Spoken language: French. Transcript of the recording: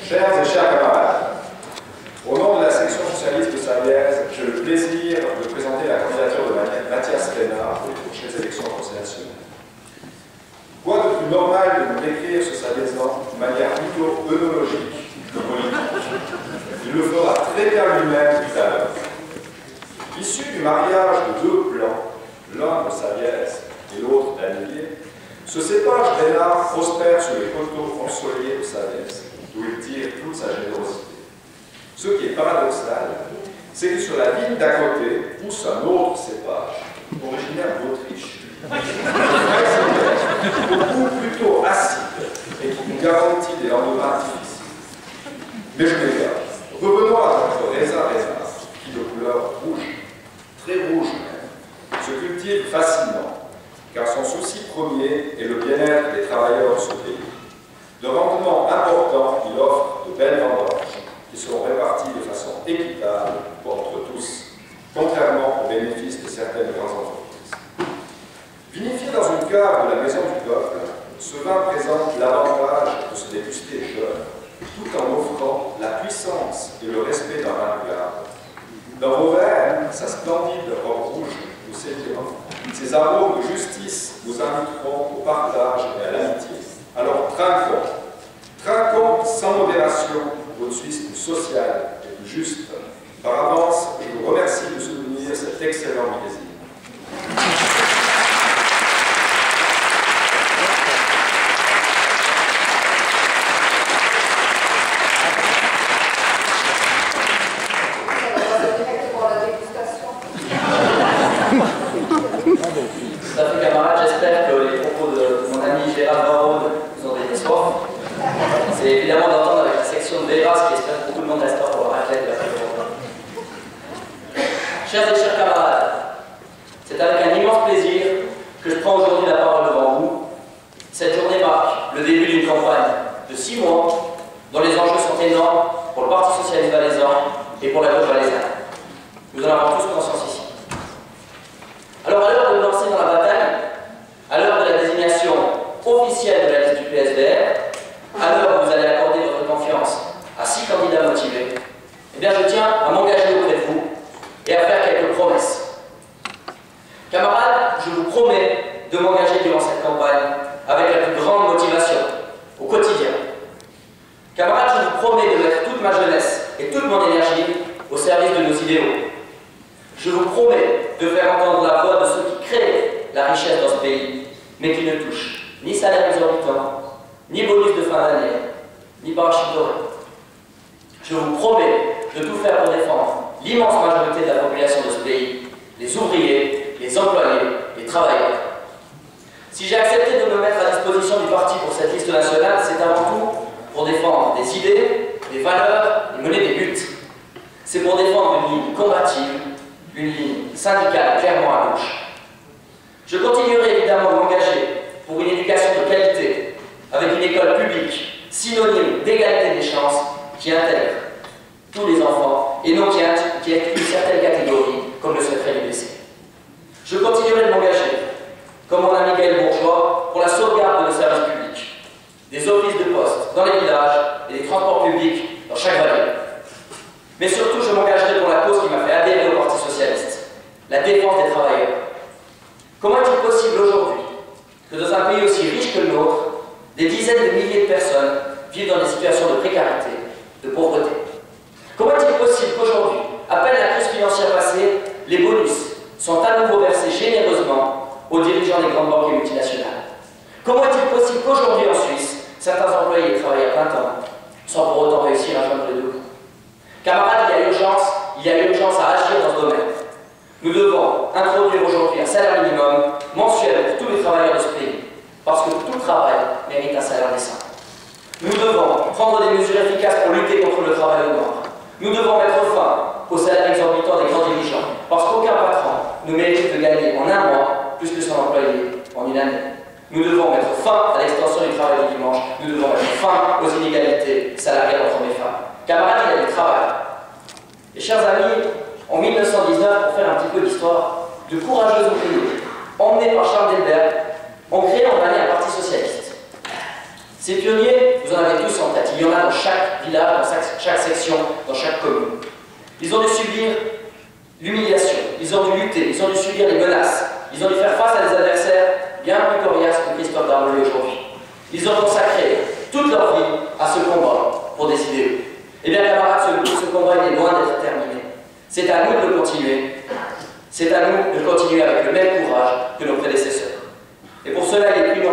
Chers et chers camarades, au nom de la section socialiste de Savièse, j'ai le plaisir de présenter la candidature de Mathias Renard pour les prochaines élections au Conseil national. Quoi de plus normal de nous décrire ce Savièzan de manière plutôt œnologique que politique? Il le fera très bien lui-même tout à l'heure. Issu du mariage de deux plans, l'un de Savièse et l'autre d'Annivier, ce cépage Renard prospère sur les coteaux ensoleillés de Savièse, d'où il tire toute sa générosité. Ce qui est paradoxal, c'est que sur la vigne d'à côté pousse un autre cépage, originaire d'Autriche, au goût plutôt acide et qui nous garantit des lendemains difficiles. Mais je m'égare. Revenons à notre raisin Renard, qui de couleur rouge, très rouge même, se cultive facilement, car son souci premier est le bien-être des travailleurs de ce pays. De rendement important, il offre de belles vendanges qui seront réparties de façon équitable entre tous, contrairement aux bénéfices de certaines grandes entreprises. Vinifié dans une cave de la Maison du Peuple, ce vin présente l'avantage de se déguster jeune, tout en offrant la puissance et le respect d'un vin de garde. Dans vos verres, sa splendide robe rouge nous séduira. Ces arômes de justice nous inviteront au partage et à l'amitié. Alors trinquons. Trinquons sans modération votre Suisse plus sociale et plus juste. Par avance, je vous remercie de soutenir cet excellent millésime. Tout à fait, camarades, j'espère que les propos de mon ami Gérard Baron vous ont donné soif. C'est évidemment d'entendre avec la section de Véras qui espère que beaucoup de monde restera pour la raclette de la fête. Chers et chers camarades, c'est avec un immense plaisir que je prends aujourd'hui la parole devant vous. Cette journée marque le début d'une campagne de 6 mois dont les enjeux sont énormes pour le Parti socialiste valaisan et pour la gauche valaisanne. Nous en avons tous conscience ici. Alors, à l'heure de nous lancer dans la bataille, à l'heure de la désignation officielle de la liste du PSDR, à l'heure où vous allez accorder votre confiance à 6 candidats motivés, eh bien, je tiens à m'engager auprès de vous et à faire quelques promesses. Camarades, je vous promets de m'engager durant cette campagne avec la plus grande motivation, au quotidien. Camarades, je vous promets de mettre toute ma jeunesse et toute mon énergie au service de nos idéaux. Je vous promets de faire entendre la voix de ceux qui créent la richesse dans ce pays, mais qui ne touchent ni salaire exorbitant, ni bonus de fin d'année, ni parachute doré. Je vous promets de tout faire pour défendre l'immense majorité de la population de ce pays, les ouvriers, les employés, les travailleurs. Si j'ai accepté de me mettre à disposition du parti pour cette liste nationale, c'est avant tout pour défendre des idées, des valeurs et mener des luttes. C'est pour défendre une ligne combative, une ligne syndicale clairement à gauche. Je continuerai évidemment de m'engager pour une éducation de qualité, avec une école publique, synonyme d'égalité des chances, qui intègre tous les enfants et non qui exclut certaines catégories, comme le souhaiterait l'UDC. Je continuerai de m'engager, comme mon ami Gaël Bourgeois, pour la sauvegarde de nos services publics, des offices de poste dans les villages et des transports publics dans chaque vallée. Mais surtout, je m'engagerai pour la cause qui m'a fait adhérer au Parti socialiste, la défense des travailleurs. Comment est-il possible aujourd'hui que dans un pays aussi riche que le nôtre, des dizaines de milliers de personnes vivent dans des situations de précarité, de pauvreté? Comment est-il possible qu'aujourd'hui, à peine la crise financière passée, les bonus sont à nouveau versés généreusement aux dirigeants des grandes banques et multinationales? Comment est-il possible qu'aujourd'hui en Suisse, certains employés travaillent à plein temps, sans pour autant réussir à joindre les deux bouts? Camarades, il y a urgence à agir dans ce domaine. Nous devons introduire aujourd'hui un salaire minimum mensuel pour tous les travailleurs de ce pays, parce que tout travail mérite un salaire décent. Nous devons prendre des mesures efficaces pour lutter contre le travail au noir. Nous devons mettre fin au salaire exorbitant des grands dirigeants, parce qu'aucun patron ne mérite de gagner en un mois plus que son employé en une année. Nous devons mettre fin à l'extension du travail du dimanche. Nous devons mettre fin aux inégalités salariales entre hommes et femmes. Camarades, il y a du travail. Et chers amis, en 1919, pour faire un petit peu d'histoire, de courageux ouvriers, emmenés par Charles Delbert, ont créé en Valais un parti socialiste. Ces pionniers, vous en avez tous en tête Il y en a dans chaque village, dans chaque section, dans chaque commune. Ils ont dû subir l'humiliation, ils ont dû lutter, ils ont dû subir les menaces, ils ont dû faire face à des adversaires bien plus coriaces que Christophe Darbolet aujourd'hui. Ils ont consacré toute leur vie à ce combat pour des idéaux. Eh bien, camarades, ce combat il est loin d'être terminé. C'est à nous de le continuer. C'est à nous de continuer avec le même courage que nos prédécesseurs. Et pour cela, il est